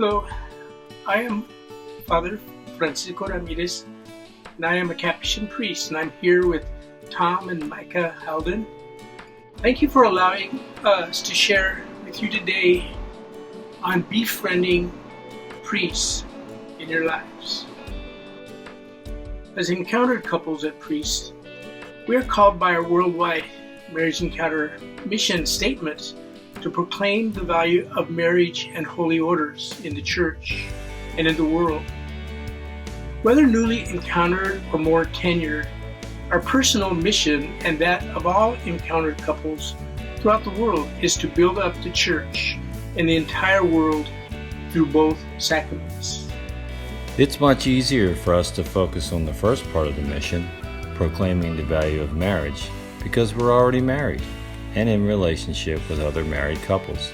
Hello, I am Father Francisco Ramirez, and I am a Capuchin priest, and I'm here with Tom and Micah Halden. Thank you for allowing us to share with you today on befriending priests in your lives. As encountered couples at Priests, we are called by our worldwide Marriage Encounter mission statement to proclaim the value of marriage and holy orders in the church and in the world. Whether newly encountered or more tenured, our personal mission and that of all encountered couples throughout the world is to build up the church and the entire world through both sacraments. It's much easier for us to focus on the first part of the mission, proclaiming the value of marriage, because we're already married and in relationship with other married couples.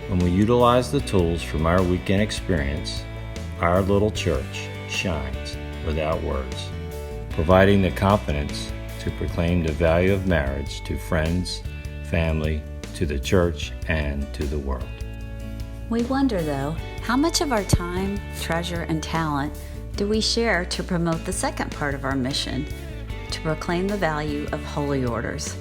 When we utilize the tools from our weekend experience, our little church shines without words, providing the confidence to proclaim the value of marriage to friends, family, to the church, and to the world. We wonder, though, how much of our time, treasure, and talent do we share to promote the second part of our mission, to proclaim the value of holy orders?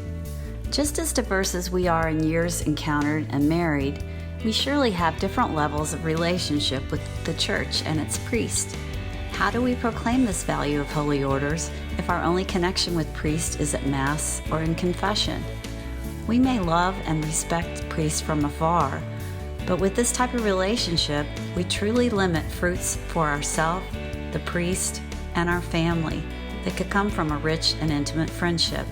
Just as diverse as we are in years encountered and married, we surely have different levels of relationship with the church and its priest. How do we proclaim this value of holy orders if our only connection with priest is at Mass or in confession? We may love and respect priests from afar, but with this type of relationship, we truly limit fruits for ourselves, the priest, and our family that could come from a rich and intimate friendship.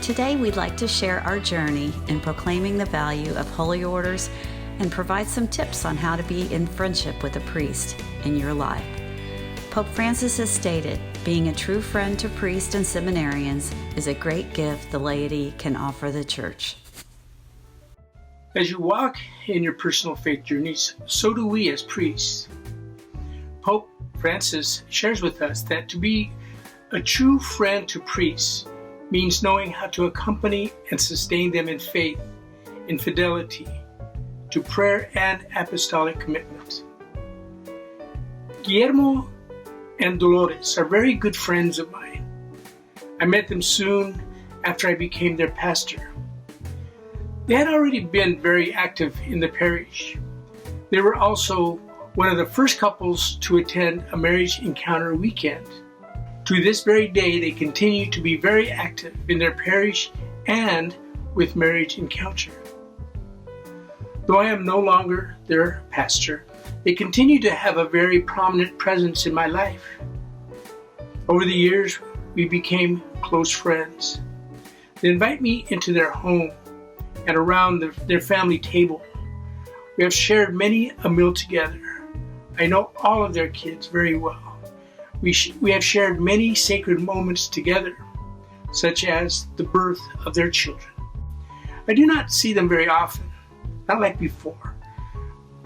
Today, we'd like to share our journey in proclaiming the value of holy orders and provide some tips on how to be in friendship with a priest in your life. Pope Francis has stated, being a true friend to priests and seminarians is a great gift the laity can offer the church. As you walk in your personal faith journeys, so do we as priests. Pope Francis shares with us that to be a true friend to priests means knowing how to accompany and sustain them in faith, in fidelity, to prayer and apostolic commitment. Guillermo and Dolores are very good friends of mine. I met them soon after I became their pastor. They had already been very active in the parish. They were also one of the first couples to attend a marriage encounter weekend. To this very day, they continue to be very active in their parish and with Marriage Encounter. Though I am no longer their pastor, they continue to have a very prominent presence in my life. Over the years, we became close friends. They invite me into their home and around their family table. We have shared many a meal together. I know all of their kids very well. We have shared many sacred moments together, such as the birth of their children. I do not see them very often, not like before,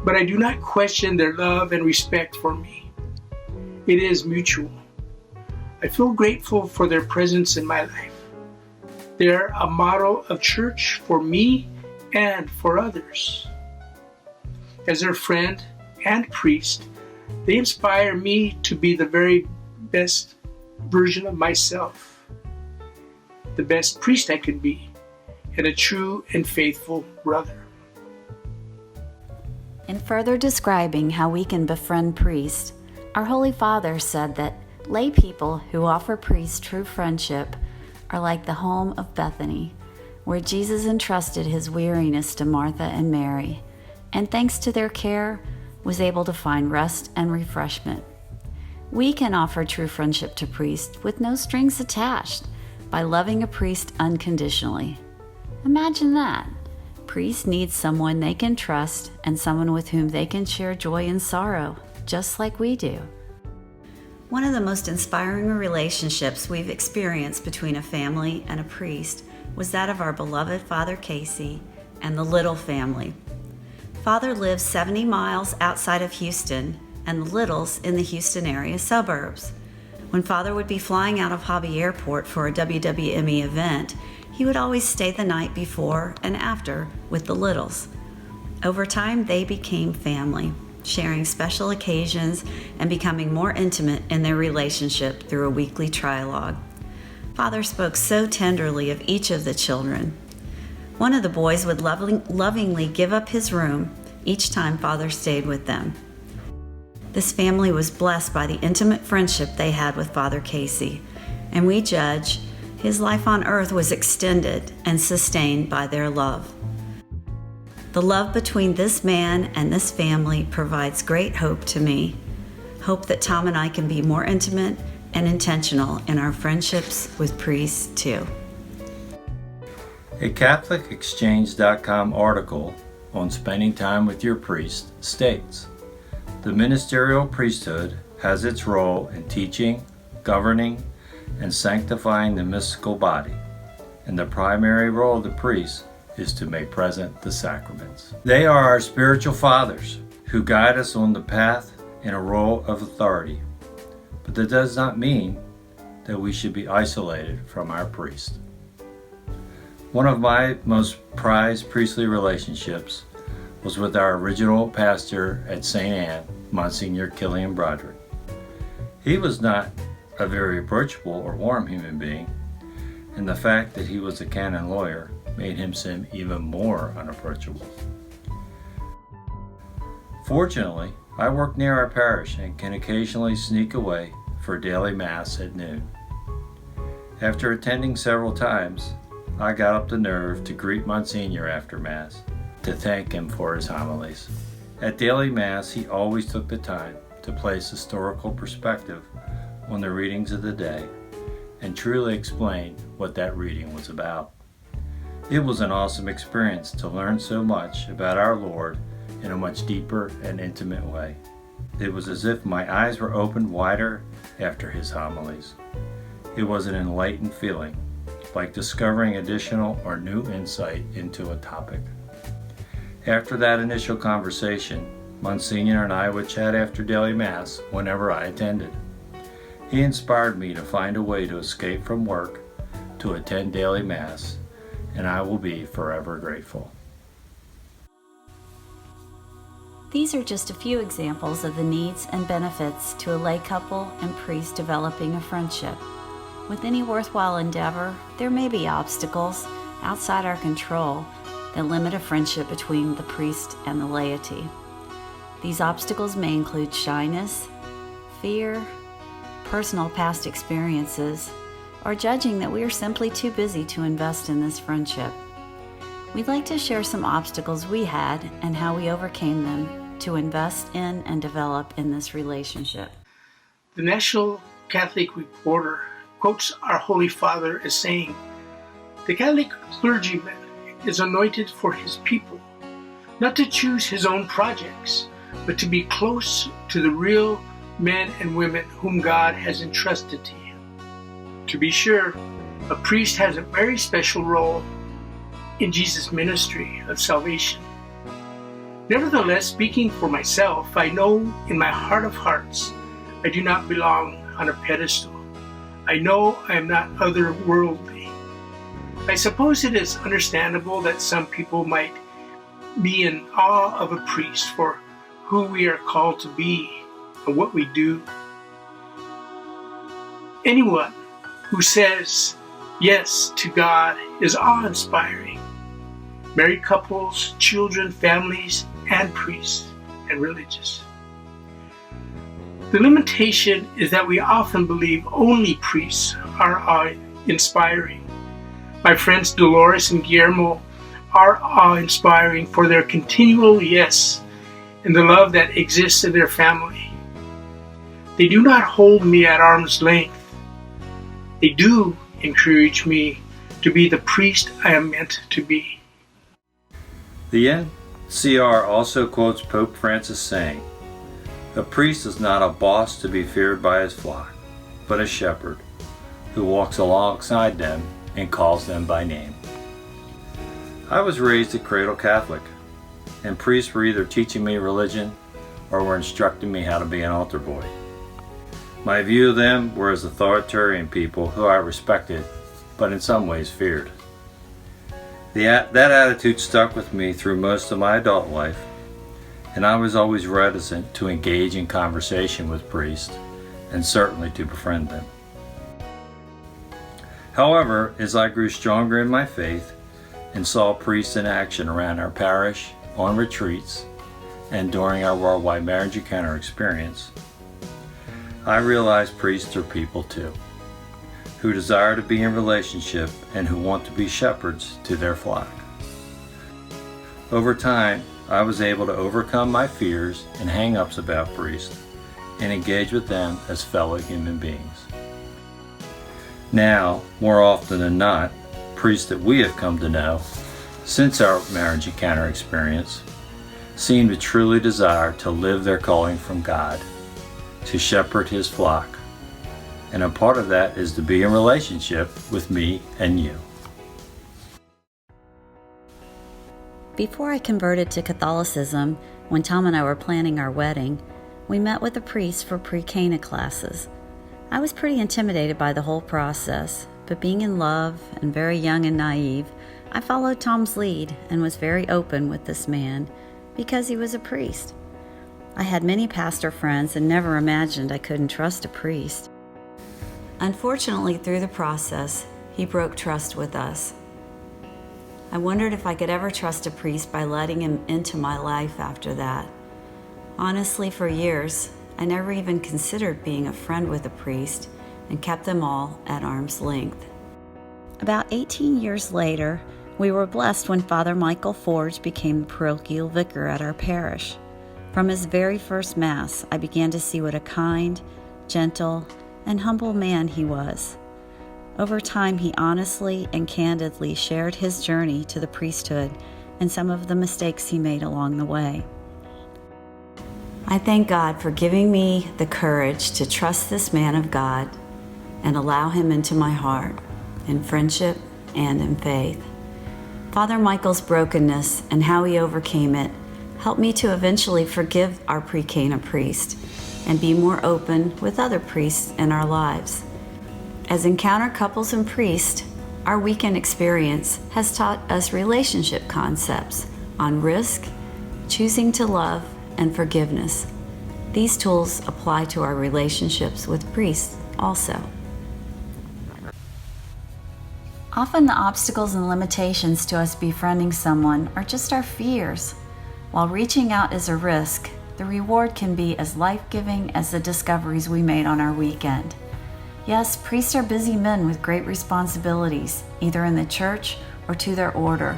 but I do not question their love and respect for me. It is mutual. I feel grateful for their presence in my life. They are a model of church for me and for others. As their friend and priest, they inspire me to be the very best version of myself, the best priest I could be, and a true and faithful brother. In further describing how we can befriend priests, our Holy Father said that lay people who offer priests true friendship are like the home of Bethany, where Jesus entrusted his weariness to Martha and Mary, and thanks to their care, was able to find rest and refreshment. We can offer true friendship to priests with no strings attached by loving a priest unconditionally. Imagine that. Priests need someone they can trust and someone with whom they can share joy and sorrow, just like we do. One of the most inspiring relationships we've experienced between a family and a priest was that of our beloved Father Casey and the Little family. Father lives 70 miles outside of Houston, and the Littles in the Houston area suburbs. When Father would be flying out of Hobby Airport for a WWME event, he would always stay the night before and after with the Littles. Over time, they became family. sharing special occasions, and becoming more intimate in their relationship through a weekly trialogue. Father spoke so tenderly of each of the children. One of the boys would lovingly give up his room each time Father stayed with them. This family was blessed by the intimate friendship they had with Father Casey, and we judge his life on earth was extended and sustained by their love. The love between this man and this family provides great hope to me. Hope that Tom and I can be more intimate and intentional in our friendships with priests too. A CatholicExchange.com article on spending time with your priest states, "The ministerial priesthood has its role in teaching, governing, and sanctifying the mystical body, and the primary role of the priest is to make present the sacraments. They are our spiritual fathers who guide us on the path in a role of authority, but that does not mean that we should be isolated from our priest." One of my most prized priestly relationships was with our original pastor at St. Anne, Monsignor Killian Broderick. He was not a very approachable or warm human being, and the fact that he was a canon lawyer made him seem even more unapproachable. Fortunately, I work near our parish and can occasionally sneak away for daily Mass at noon. After attending several times, I got up the nerve to greet Monsignor after Mass, to thank him for his homilies. At daily Mass, he always took the time to place historical perspective on the readings of the day and truly explain what that reading was about. It was an awesome experience to learn so much about our Lord in a much deeper and intimate way. It was as if my eyes were opened wider after his homilies. It was an enlightened feeling, like discovering additional or new insight into a topic. After that initial conversation, Monsignor and I would chat after daily Mass whenever I attended. He inspired me to find a way to escape from work to attend daily Mass, and I will be forever grateful. These are just a few examples of the needs and benefits to a lay couple and priest developing a friendship. With any worthwhile endeavor, there may be obstacles outside our control that limit a friendship between the priest and the laity. These obstacles may include shyness, fear, personal past experiences, or judging that we are simply too busy to invest in this friendship. We'd like to share some obstacles we had and how we overcame them to invest in and develop in this relationship. The National Catholic Reporter quotes our Holy Father as saying, "The Catholic clergyman is anointed for his people, not to choose his own projects, but to be close to the real men and women whom God has entrusted to him." To be sure, a priest has a very special role in Jesus' ministry of salvation. Nevertheless, speaking for myself, I know in my heart of hearts I do not belong on a pedestal. I know I am not otherworldly. I suppose it is understandable that some people might be in awe of a priest for who we are called to be and what we do. Anyone who says yes to God is awe-inspiring. Married couples, children, families, and priests and religious. The limitation is that we often believe only priests are awe-inspiring. My friends Dolores and Guillermo are awe-inspiring for their continual yes and the love that exists in their family. They do not hold me at arm's length. They do encourage me to be the priest I am meant to be. The NCR also quotes Pope Francis saying, "A priest is not a boss to be feared by his flock, but a shepherd who walks alongside them and calls them by name." I was raised a cradle Catholic, and priests were either teaching me religion or were instructing me how to be an altar boy. My view of them were as authoritarian people who I respected, but in some ways feared. That attitude stuck with me through most of my adult life, and I was always reticent to engage in conversation with priests, and certainly to befriend them. However, as I grew stronger in my faith and saw priests in action around our parish, on retreats, and during our worldwide marriage encounter experience, I realized priests are people too, who desire to be in relationship and who want to be shepherds to their flock. Over time, I was able to overcome my fears and hang-ups about priests and engage with them as fellow human beings. Now, more often than not, priests that we have come to know since our marriage encounter experience seem to truly desire to live their calling from God, to shepherd His flock, and a part of that is to be in relationship with me and you. Before I converted to Catholicism, when Tom and I were planning our wedding, we met with a priest for pre-Cana classes. I was pretty intimidated by the whole process, but being in love and very young and naive, I followed Tom's lead and was very open with this man because he was a priest. I had many pastor friends and never imagined I couldn't trust a priest. Unfortunately, through the process, he broke trust with us. I wondered if I could ever trust a priest by letting him into my life after that. Honestly, for years, I never even considered being a friend with a priest and kept them all at arm's length. About 18 years later, we were blessed when Father Michael Forge became the parochial vicar at our parish. From his very first Mass, I began to see what a kind, gentle, and humble man he was. Over time, he honestly and candidly shared his journey to the priesthood and some of the mistakes he made along the way. I thank God for giving me the courage to trust this man of God and allow him into my heart, in friendship and in faith. Father Michael's brokenness and how he overcame it helped me to eventually forgive our pre-Cana priest and be more open with other priests in our lives. As encounter couples and priests, our weekend experience has taught us relationship concepts on risk, choosing to love, and forgiveness. These tools apply to our relationships with priests also. Often the obstacles and limitations to us befriending someone are just our fears. While reaching out is a risk, the reward can be as life-giving as the discoveries we made on our weekend. Yes, priests are busy men with great responsibilities, either in the church or to their order.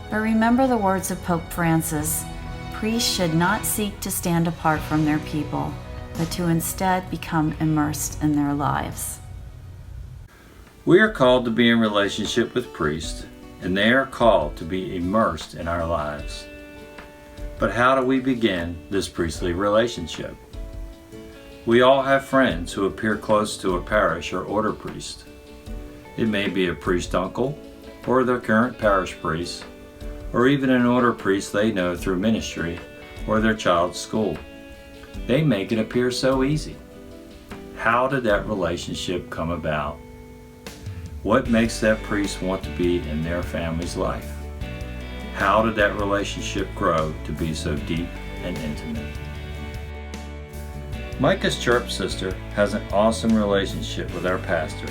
But remember the words of Pope Francis, priests should not seek to stand apart from their people, but to instead become immersed in their lives. We are called to be in relationship with priests, and they are called to be immersed in our lives. But how do we begin this priestly relationship? We all have friends who appear close to a parish or order priest. It may be a priest uncle, or their current parish priest, or even an order priest they know through ministry or their child's school. They make it appear so easy. How did that relationship come about? What makes that priest want to be in their family's life? How did that relationship grow to be so deep and intimate? Micah's church sister has an awesome relationship with our pastor,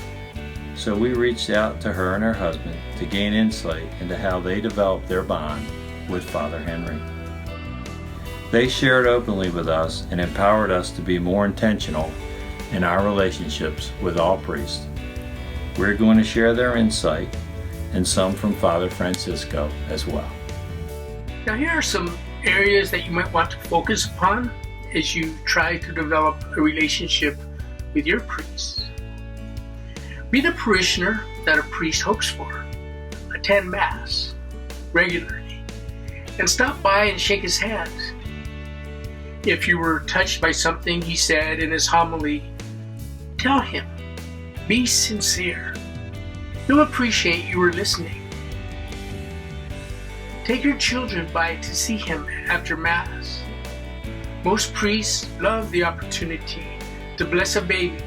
so we reached out to her and her husband to gain insight into how they developed their bond with Father Henry. They shared openly with us and empowered us to be more intentional in our relationships with all priests. We're going to share their insight and some from Father Francisco as well. Now here are some areas that you might want to focus upon as you try to develop a relationship with your priest. Be the parishioner that a priest hopes for. Attend Mass regularly and stop by and shake his hand. If you were touched by something he said in his homily, tell him. Be sincere. He'll appreciate you were listening. Take your children by to see him after Mass. Most priests love the opportunity to bless a baby,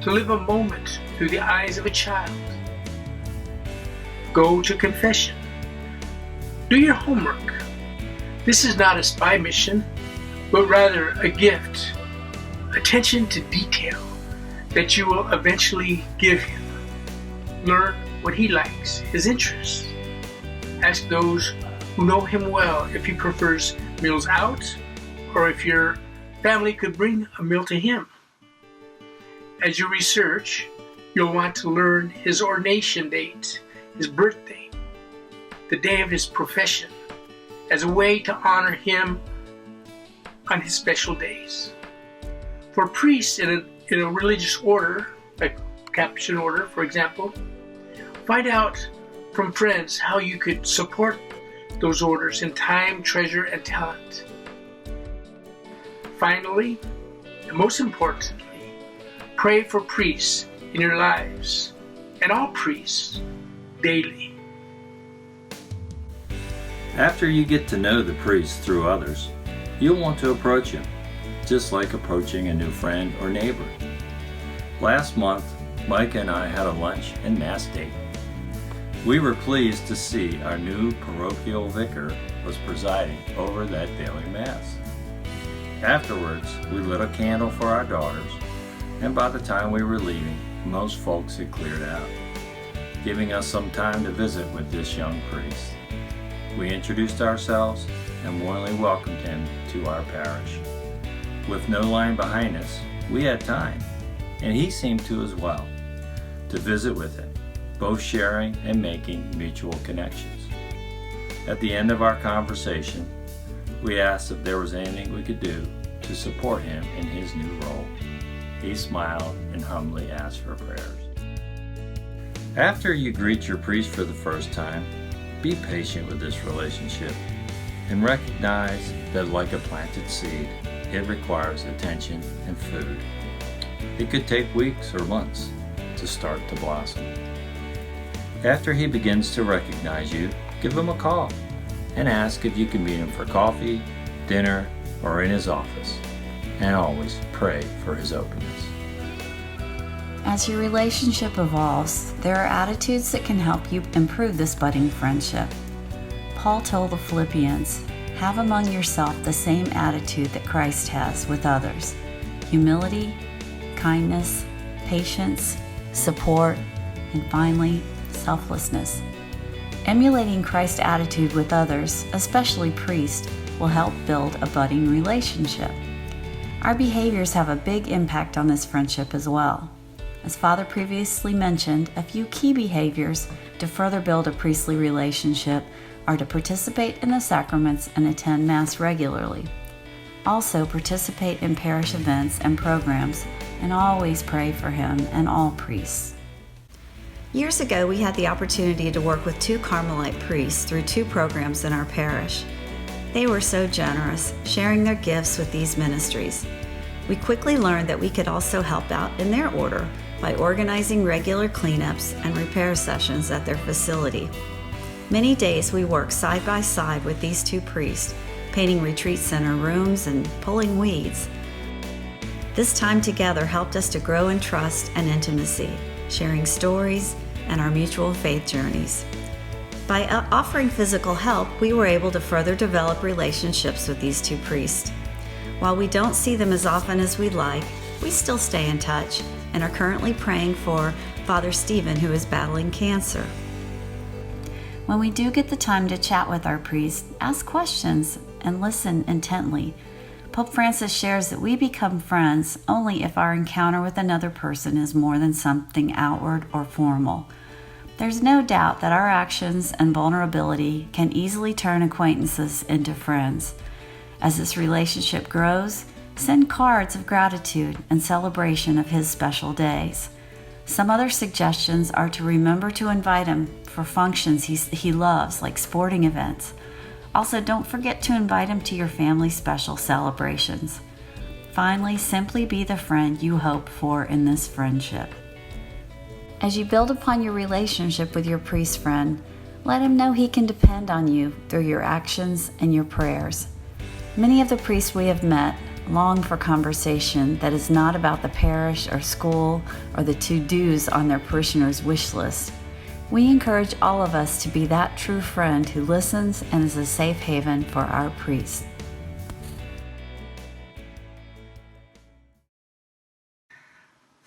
to live a moment through the eyes of a child. Go to confession. Do your homework. This is not a spy mission. but rather a gift, attention to detail that you will eventually give him. Learn what he likes, his interests. Ask those who know him well if he prefers meals out or if your family could bring a meal to him. As you research, you'll want to learn his ordination date, his birthday, the day of his profession, as a way to honor him on his special days. For priests in a religious order, like Capuchin order, for example, find out from friends how you could support those orders in time, treasure, and talent. Finally, and most importantly, pray for priests in your lives, and all priests, daily. After you get to know the priest through others, you'll want to approach him, just like approaching a new friend or neighbor. Last month, Micah and I had a lunch and mass date. We were pleased to see our new parochial vicar was presiding over that daily mass. Afterwards, we lit a candle for our daughters, and by the time we were leaving, most folks had cleared out, giving us some time to visit with this young priest. We introduced ourselves and warmly welcomed him to our parish. With no line behind us, we had time, and he seemed to as well, to visit with him, both sharing and making mutual connections. At the end of our conversation, we asked if there was anything we could do to support him in his new role. He smiled and humbly asked for prayers. After you greet your priest for the first time, be patient with this relationship and recognize that like a planted seed, it requires attention and food. It could take weeks or months to start to blossom. After he begins to recognize you, give him a call and ask if you can meet him for coffee, dinner, or in his office. And always pray for his openness. As your relationship evolves, there are attitudes that can help you improve this budding friendship. Paul told the Philippians, "Have among yourself the same attitude that Christ has with others: humility, kindness, patience, support, and finally, selflessness." Emulating Christ's attitude with others, especially priests, will help build a budding relationship. Our behaviors have a big impact on this friendship as well. As Father previously mentioned, a few key behaviors to further build a priestly relationship are to participate in the sacraments and attend Mass regularly. Also, participate in parish events and programs, and always pray for him and all priests. Years ago, we had the opportunity to work with 2 Carmelite priests through 2 programs in our parish. They were so generous, sharing their gifts with these ministries. We quickly learned that we could also help out in their order by organizing regular cleanups and repair sessions at their facility. Many days we worked side by side with these 2 priests, painting retreat center rooms and pulling weeds. This time together helped us to grow in trust and intimacy, sharing stories and our mutual faith journeys. By offering physical help, we were able to further develop relationships with these 2 priests. While we don't see them as often as we'd like, we still stay in touch and are currently praying for Father Stephen, who is battling cancer. When we do get the time to chat with our priest, ask questions and listen intently. Pope Francis shares that we become friends only if our encounter with another person is more than something outward or formal. There's no doubt that our actions and vulnerability can easily turn acquaintances into friends. As this relationship grows, send cards of gratitude and celebration of his special days. Some other suggestions are to remember to invite him for functions he loves, like sporting events. Also, don't forget to invite him to your family's special celebrations. Finally, simply be the friend you hope for in this friendship. As you build upon your relationship with your priest friend, let him know he can depend on you through your actions and your prayers. Many of the priests we have met long for conversation that is not about the parish or school or the to-dos on their parishioners' wish list. We encourage all of us to be that true friend who listens and is a safe haven for our priests.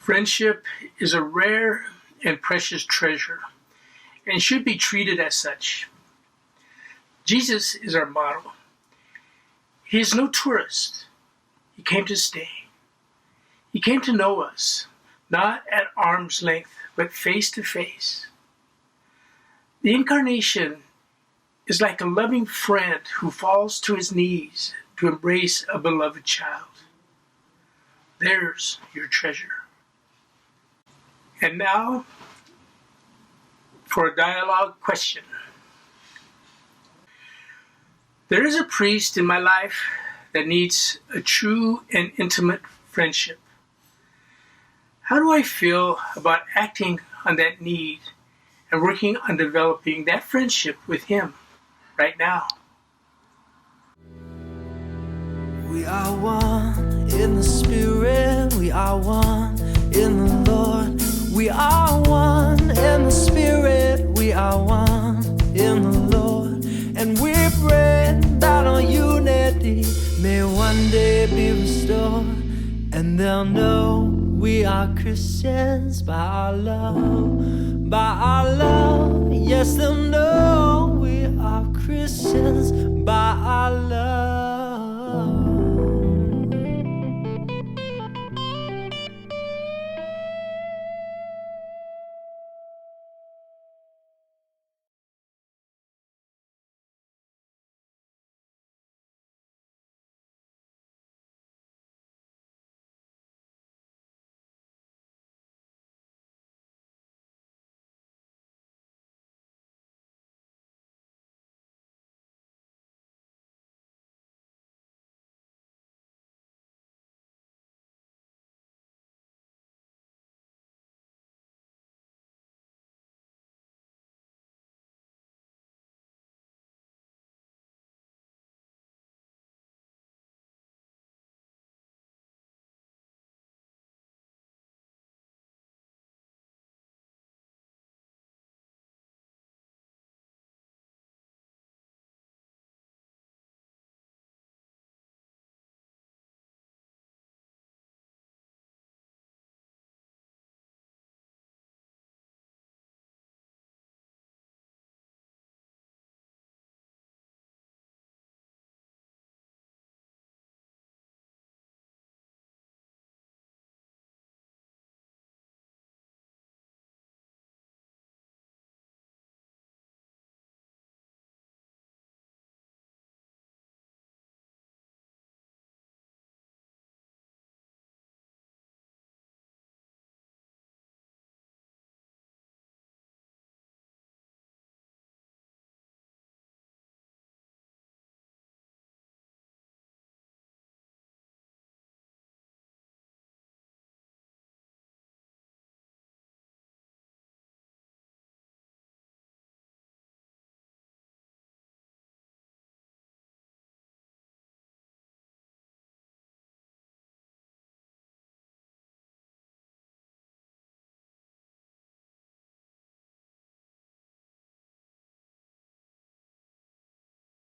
Friendship is a rare and precious treasure and should be treated as such. Jesus is our model. He is no tourist. He came to stay. He came to know us, not at arm's length, but face to face. The incarnation is like a loving friend who falls to his knees to embrace a beloved child. There's your treasure. And now, for a dialogue question. There is a priest in my life that needs a true and intimate friendship. How do I feel about acting on that need and working on developing that friendship with him right now? We are one in the Spirit, we are one in the Lord. We are one in the Spirit, we are one in the Lord. And we pray that our unity may one day be restored. And they'll know we are Christians by our love, by our love. Yes, they'll